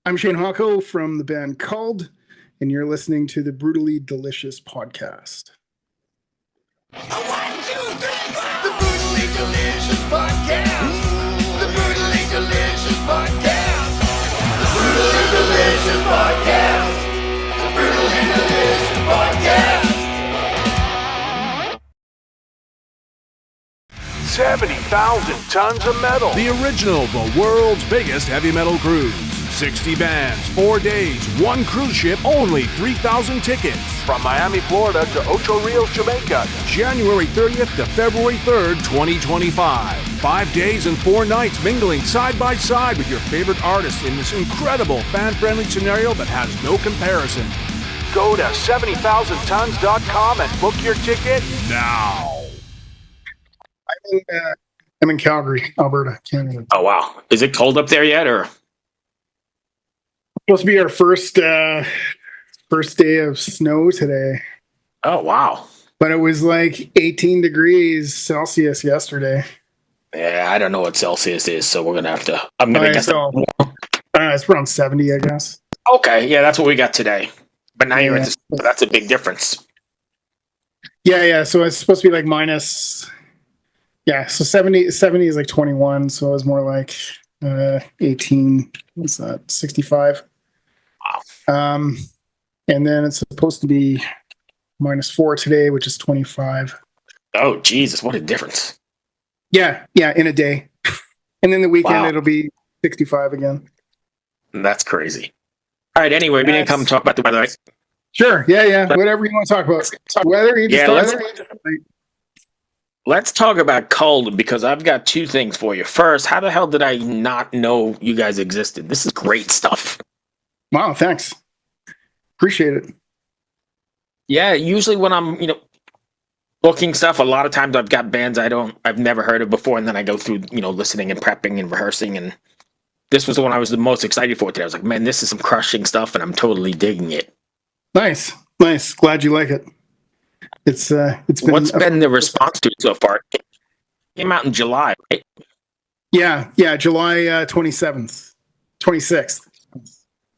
I'm Shane Hawco from the band Culled, and you're listening to the Brutally Delicious podcast. One, two, three, four. The Brutally Delicious podcast. The Brutally Delicious podcast. The Brutally Delicious podcast. The Brutally Delicious podcast. 70,000 tons of metal. The original, the world's biggest heavy metal cruise. 60 bands, 4 days, one cruise ship, only 3,000 tickets. From Miami, Florida to Ocho Rios, Jamaica. January 30th to February 3rd, 2025. 5 days and 4 nights mingling side by side with your favorite artists in this incredible fan-friendly scenario that has no comparison. Go to 70,000tons.com and book your ticket now. I'm in Calgary, Alberta, Canada. Oh, wow. Is it cold up there yet, or? Supposed to be our first day of snow today. Oh, wow. But it was like 18 degrees Celsius yesterday. Yeah, I don't know what Celsius is, so we're going to have to... I'm going to guess it's around 70, I guess. Okay, yeah, that's what we got today. But now you're at this... That's a big difference. Yeah, so it's supposed to be like minus... Yeah, so 70 is like 21, so it was more like 18. What's that? 65. Wow. And then it's supposed to be -4 today, which is 25. Oh, Jesus, what a difference. Yeah, in a day. And then the weekend it'll be 65 again. That's crazy. All right, anyway, we didn't come talk about the weather. Right? Sure, yeah. Whatever you want to talk about. Weather, you just talk about. Let's talk about Culled, because I've got 2 things for you. First, how the hell did I not know you guys existed? This is great stuff. Wow, thanks. Appreciate it. Yeah, usually when I'm, booking stuff, a lot of times I've got bands I've never heard of before, and then I go through, listening and prepping and rehearsing, and this was the one I was the most excited for today. I was like, man, this is some crushing stuff, and I'm totally digging it. Nice. Glad you like it. It's been... What's been the response to it so far? It came out in July, right? Yeah, July 26th.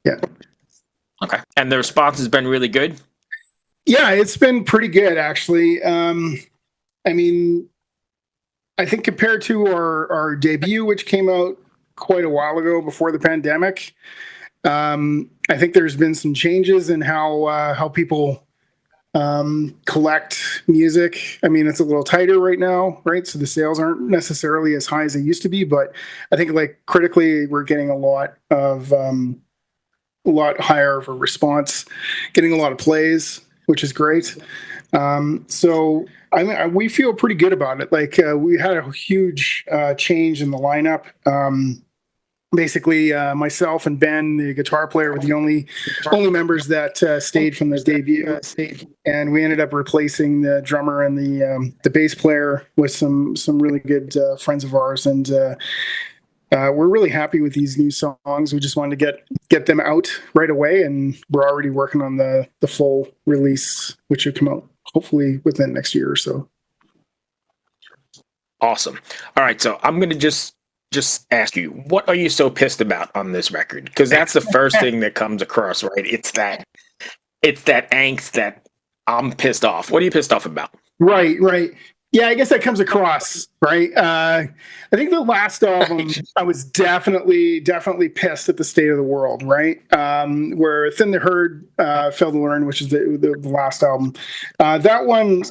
Yeah. Okay. And the response has been really good? Yeah, it's been pretty good, actually. I think compared to our debut, which came out quite a while ago before the pandemic, I think there's been some changes in how people collect music. It's a little tighter right now, right? So the sales aren't necessarily as high as they used to be, but I think like critically, we're getting a lot higher of a response, getting a lot of plays, which is great. So we feel pretty good about it. Like we had a huge change in the lineup. Basically, myself and Ben, the guitar player, were the only members that stayed from the debut, and we ended up replacing the drummer and the bass player with some really good friends of ours, and we're really happy with these new songs. We just wanted to get them out right away, and we're already working on the full release, which will come out hopefully within next year or so. Awesome. All right, so I'm going to just ask you, what are you so pissed about on this record? Because that's the first thing that comes across, right? It's that angst that I'm pissed off. What are you pissed off about? Right. Yeah, I guess that comes across, right? I think the last album, I was definitely pissed at the state of the world, right? Where Thin the Herd, Fail to Learn, which is the last album. That one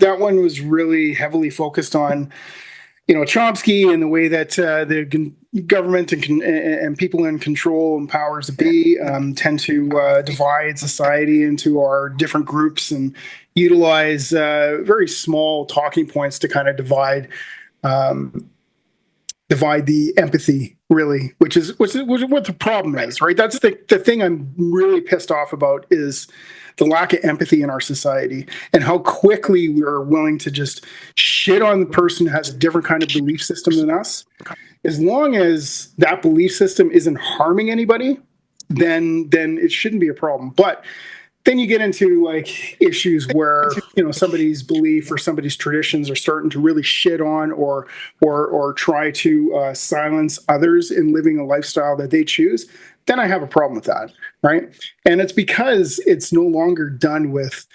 was really heavily focused on Chomsky and the way that the government and people in control and powers that be tend to divide society into our different groups and utilize very small talking points to kind of divide the empathy, really, which is what the problem is, right? That's the thing I'm really pissed off about is the lack of empathy in our society and how quickly we're willing to just shit on the person who has a different kind of belief system than us. As long as that belief system isn't harming anybody, then it shouldn't be a problem. But then you get into like issues where somebody's belief or somebody's traditions are starting to really shit on or try to silence others in living a lifestyle that they choose. then I have a problem with that, right? And it's because it's no longer done with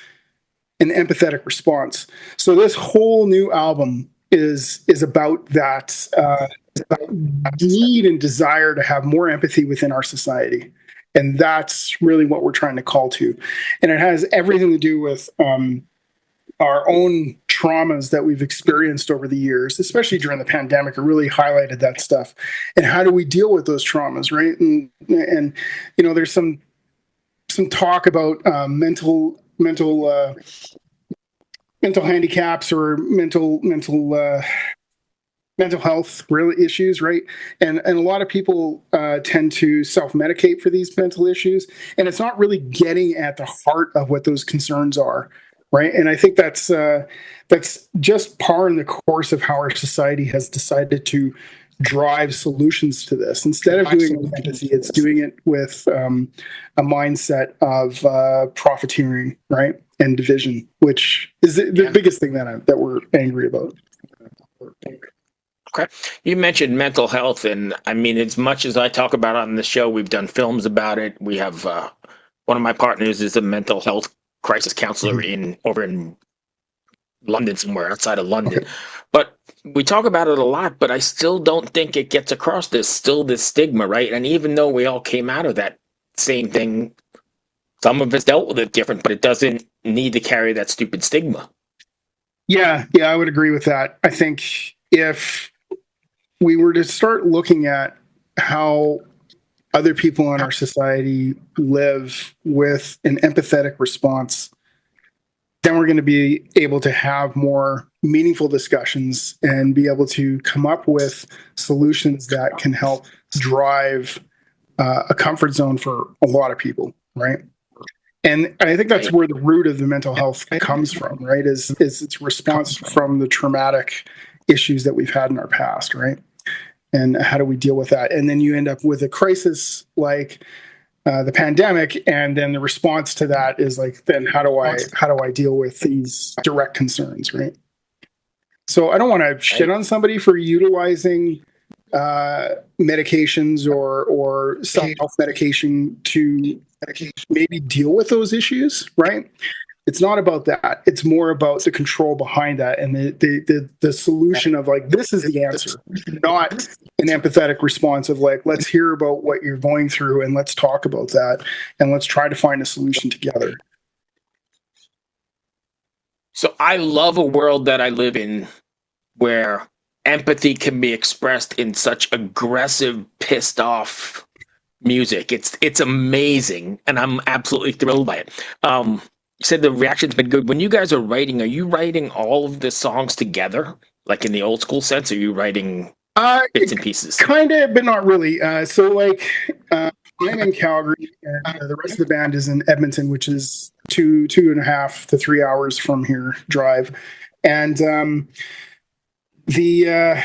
an empathetic response. So this whole new album is about that need and desire to have more empathy within our society. And that's really what we're trying to call to. And it has everything to do with our own traumas that we've experienced over the years, especially during the pandemic. It really highlighted that stuff. And how do we deal with those traumas, right? And you know, there's some talk about mental handicaps or mental health really issues, right? And a lot of people tend to self-medicate for these mental issues, and it's not really getting at the heart of what those concerns are, right? And I think that's just par in the course of how our society has decided to drive solutions to this. Instead of doing it with empathy, it's doing it with a mindset of profiteering, right, and division, which is the biggest thing that we're angry about. Okay. You mentioned mental health, and I mean, as much as I talk about it on the show, we've done films about it. We have one of my partners is a mental health crisis counselor over in London, somewhere outside of London. Okay. But we talk about it a lot, but I still don't think it gets across. There's still this stigma, right? And even though we all came out of that same thing, some of us dealt with it different, but it doesn't need to carry that stupid stigma. Yeah, I would agree with that. I think if we were to start looking at how other people in our society live with an empathetic response, then we're going to be able to have more meaningful discussions and be able to come up with solutions that can help drive a comfort zone for a lot of people, right? And I think that's where the root of the mental health comes from, right? Is its response from the traumatic issues that we've had in our past, right? And how do we deal with that? And then you end up with a crisis like the pandemic, and then the response to that is like, then how do I deal with these direct concerns, right? So I don't want to shit on somebody for utilizing medications or self-medication to maybe deal with those issues, right? It's not about that. It's more about the control behind that and the solution of like, this is the answer, not an empathetic response of like, let's hear about what you're going through and let's talk about that and let's try to find a solution together. So I love a world that I live in where empathy can be expressed in such aggressive, pissed off music. It's amazing, and I'm absolutely thrilled by it. You said the reaction's been good. When you guys are you writing all of the songs together, like in the old school sense, or are you writing bits and pieces? Kind of, but not really. So like, I'm in Calgary, and the rest of the band is in Edmonton, which is 2.5 to 3 hours from here drive. And the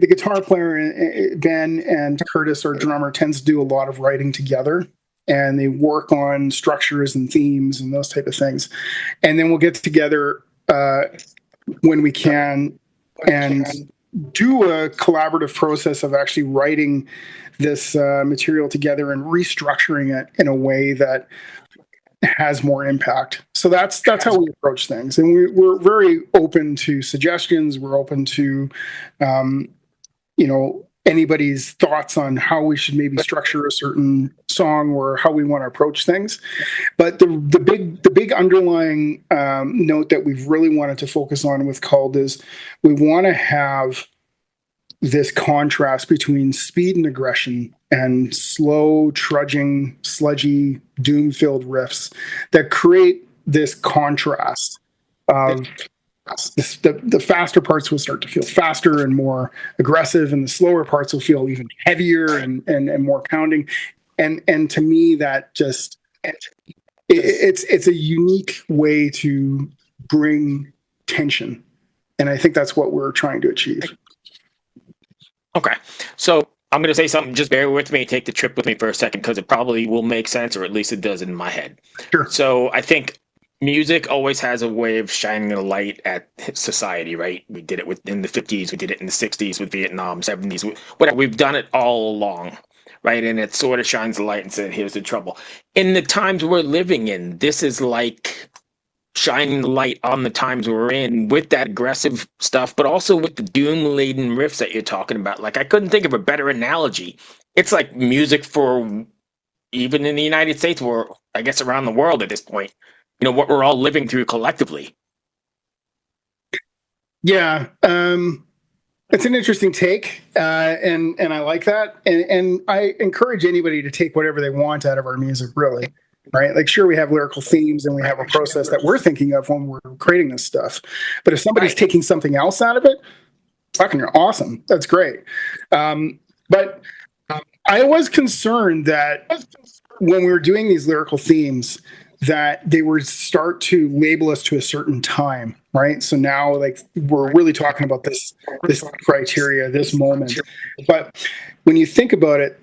guitar player, Ben, and Curtis, our drummer, tends to do a lot of writing together. And they work on structures and themes and those type of things. And then we'll get together when we can and do a collaborative process of actually writing this material together and restructuring it in a way that has more impact. So that's how we approach things. And we're very open to suggestions. We're open to, anybody's thoughts on how we should maybe structure a certain song or how we want to approach things. But the big underlying note that we've really wanted to focus on with Culled is we want to have this contrast between speed and aggression and slow, trudging, sludgy, doom-filled riffs that create this contrast of the faster parts will start to feel faster and more aggressive, and the slower parts will feel even heavier and more pounding. And to me, that just it's a unique way to bring tension, and I think that's what we're trying to achieve. Okay, so I'm going to say something. Just bear with me. Take the trip with me for a second, because it probably will make sense, or at least it does in my head. Sure. So I think music always has a way of shining a light at society, right? We did it in the 50s. We did it in the 60s with Vietnam, 70s, whatever. We've done it all along. right? And it sort of shines a light and says, here's the trouble. In the times we're living in, this is like shining the light on the times we're in with that aggressive stuff, but also with the doom-laden riffs that you're talking about. Like, I couldn't think of a better analogy. It's like music for, even in the United States, or I guess around the world at this point, what we're all living through collectively. Yeah. It's an interesting take, and I like that. And I encourage anybody to take whatever they want out of our music, really. Right? Like, sure, we have lyrical themes and we have a process that we're thinking of when we're creating this stuff. But if somebody's taking something else out of it, fucking awesome. That's great. But I was concerned that when we were doing these lyrical themes, that they would start to label us to a certain time, right? So now, like, we're really talking about this criteria, this moment. But when you think about it,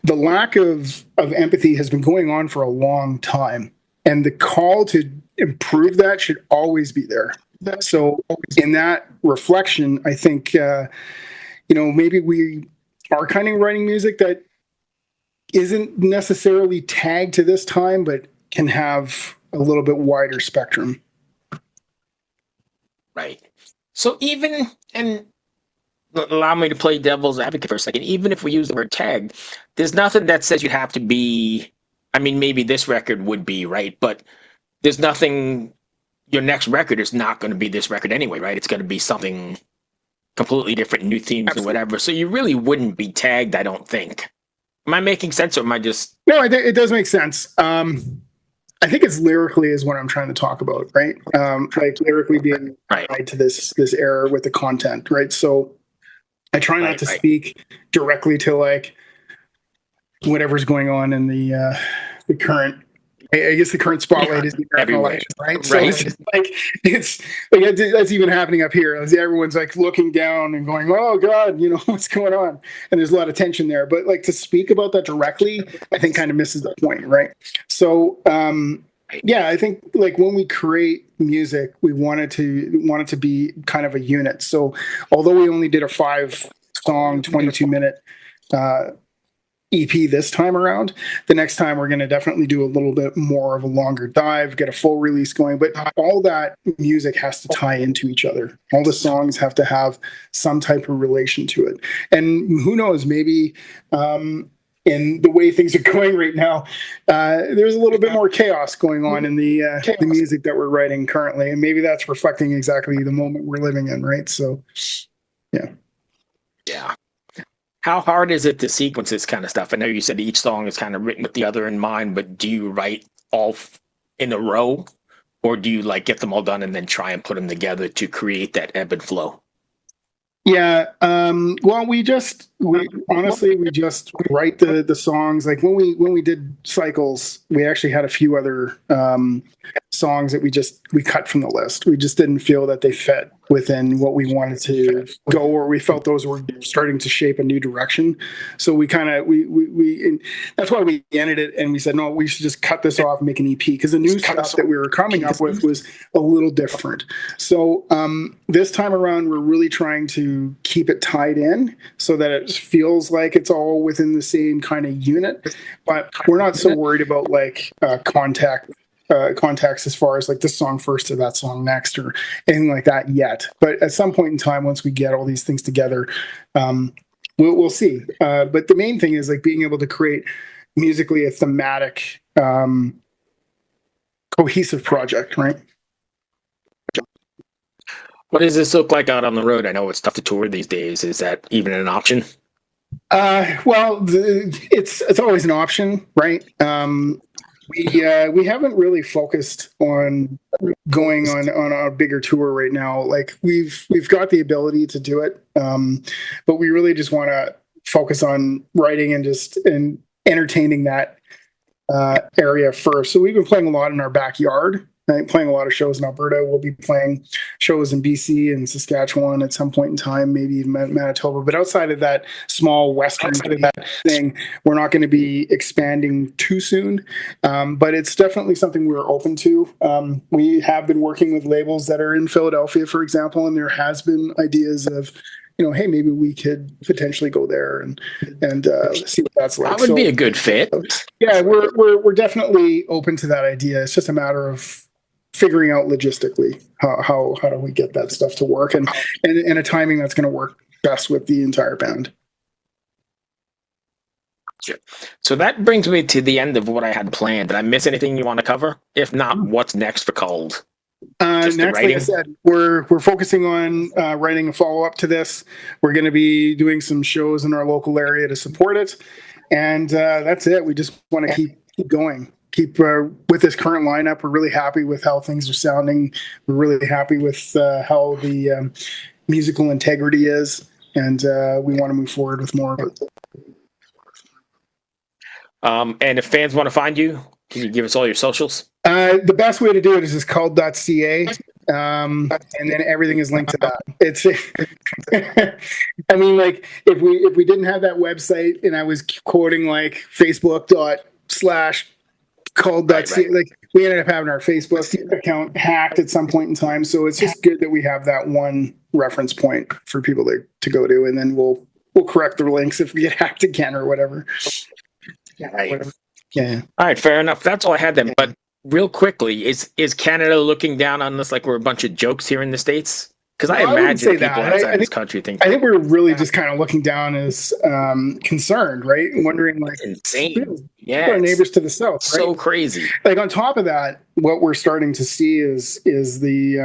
the lack of empathy has been going on for a long time, and the call to improve that should always be there. So in that reflection, I think, maybe we are kind of writing music that isn't necessarily tagged to this time, but can have a little bit wider spectrum. Right. So even, and allow me to play devil's advocate for a second, even if we use the word tag, there's nothing that says you have to be, I mean, maybe this record would be, right? But there's nothing, your next record is not going to be this record anyway, right? It's going to be something completely different, new themes or whatever. So you really wouldn't be tagged, I don't think. Am I making sense, or am I just... No, it does make sense. I think it's lyrically is what I'm trying to talk about, right? Like lyrically being tied to this era with the content, right? So I try not to speak directly to like whatever's going on in the current. I guess the current spotlight is the American election, right? So it's like that's even happening up here. Everyone's like looking down and going, "Oh God, what's going on?" And there's a lot of tension there. But like to speak about that directly, I think kind of misses the point, right? So yeah, I think like when we create music, we want it to be kind of a unit. So although we only did a 5-song, 22-minute EP this time around, the next time we're going to definitely do a little bit more of a longer dive, get a full release going. But all that music has to tie into each other. All the songs have to have some type of relation to it. And who knows, maybe in the way things are going right now, there's a little bit more chaos going on in the music that we're writing currently. And maybe that's reflecting exactly the moment we're living in, right? So, yeah. Yeah. How hard is it to sequence this kind of stuff? I know you said each song is kind of written with the other in mind, but do you write all in a row, or do you like get them all done and then try and put them together to create that ebb and flow? Yeah. Well, we just write the songs. Like when we did Psycles, we actually had a few other songs that we cut from the list. We just didn't feel that they fit within what we wanted to go, or we felt those were starting to shape a new direction. So we kind of and that's why we ended it, and we said, no, we should just cut this off and make an EP, because the new stuff that we were coming up with was a little different. So this time around, we're really trying to keep it tied in so that it feels like it's all within the same kind of unit, but we're not so worried about like context as far as like this song first or that song next or anything like that yet. But at some point in time, once we get all these things together, we'll see. But the main thing is like being able to create musically a thematic, cohesive project, right? What does this look like out on the road? I know it's tough to tour these days. Is that even an option? Well, it's always an option, right? We haven't really focused on going on a bigger tour right now. Like we've got the ability to do it, but we really just want to focus on writing and entertaining that area first. So we've been playing a lot in our backyard. Playing a lot of shows in Alberta. We'll be playing shows in BC and Saskatchewan at some point in time, maybe even Manitoba. But outside of that small western thing, we're not going to be expanding too soon. But it's definitely something we're open to. We have been working with labels that are in Philadelphia, for example, and there has been ideas of hey, maybe we could potentially go there and see what that's like. That would be a good fit. Yeah, we're definitely open to that idea. It's just a matter of figuring out logistically how do we get that stuff to work and a timing that's going to work best with the entire band. Sure. So that brings me to the end of what I had planned. Did I miss anything you want to cover? If not, what's next for Culled? Next, like I said, we're focusing on writing a follow up to this. We're going to be doing some shows in our local area to support it, and that's it. We just want to keep going. Keep with this current lineup. We're really happy with how things are sounding. We're really happy with how the musical integrity is, and we want to move forward with more of it. And if fans want to find you, can you give us all your socials? The best way to do it is just culled.ca, and then everything is linked to that. It's, I mean, like if we didn't have that website and I was quoting like Facebook.com/culled.ca, right. Like we ended up having our Facebook account hacked at some point in time. So it's just good that we have that one reference point for people to go to, and then we'll correct the links if we get hacked again or whatever. Right. Yeah. All right, fair enough. That's all I had then. But real quickly, is Canada looking down on us like we're a bunch of jokes here in the States? Because I imagine people outside this country think. I think we're really just kind of looking down as concerned, right? Wondering like, insane. Yeah, our neighbors to the south. Right? So crazy. Like on top of that, what we're starting to see is the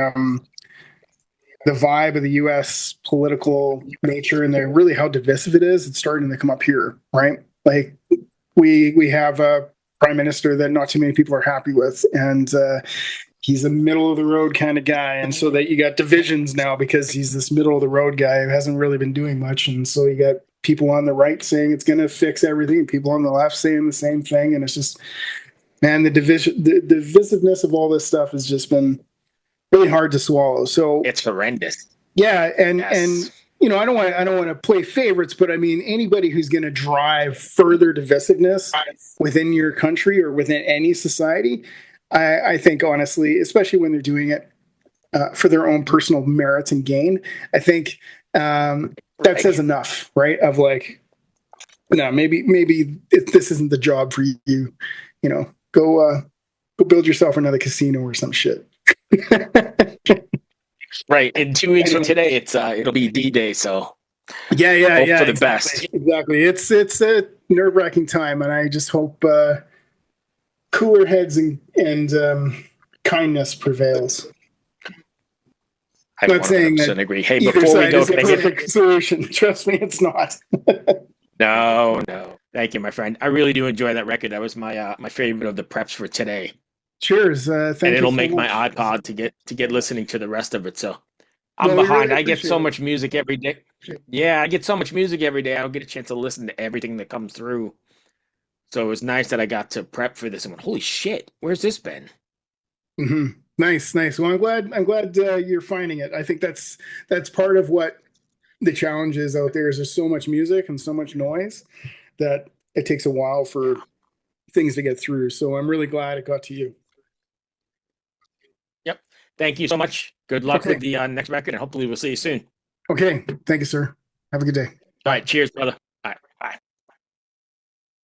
vibe of the U.S. political nature and really how divisive it is. It's starting to come up here, right? Like we have a prime minister that not too many people are happy with, and he's a middle of the road kind of guy, and so that you got divisions now because he's this middle of the road guy who hasn't really been doing much, and so you got people on the right saying it's going to fix everything, and people on the left saying the same thing, and it's just, man, the divisiveness of all this stuff has just been really hard to swallow. So it's horrendous. Yeah, and you know, I don't want to play favorites, but I mean, anybody who's going to drive further divisiveness within your country or within any society, I think honestly, especially when they're doing it for their own personal merits and gain, I think that says enough, right? Of like, no, maybe this isn't the job for you. You know, go build yourself another casino or some shit. Right. In 2 weeks from today, it'll be D-Day. So yeah, hope for the exactly, best. Exactly. It's a nerve-wracking time, and I just hope cooler heads and kindness prevails. I'm not saying that. Agree. Hey, either before we go, is a perfect solution. Trust me, it's not. No. Thank you, my friend. I really do enjoy that record. That was my my favorite of the preps for today. Cheers. Thank you. And it'll make my iPod to get listening to the rest of it. So I'm behind. I get so much music every day. Yeah, I get so much music every day. I don't get a chance to listen to everything that comes through. So it was nice that I got to prep for this and went, holy shit, where's this been? Mm-hmm. Nice. Well, I'm glad you're finding it. I think that's part of what the challenge is out there. Is there's so much music and so much noise that it takes a while for things to get through. So I'm really glad it got to you. Yep. Thank you so much. Good luck with the next record, and hopefully we'll see you soon. Okay. Thank you, sir. Have a good day. All right. Cheers, brother.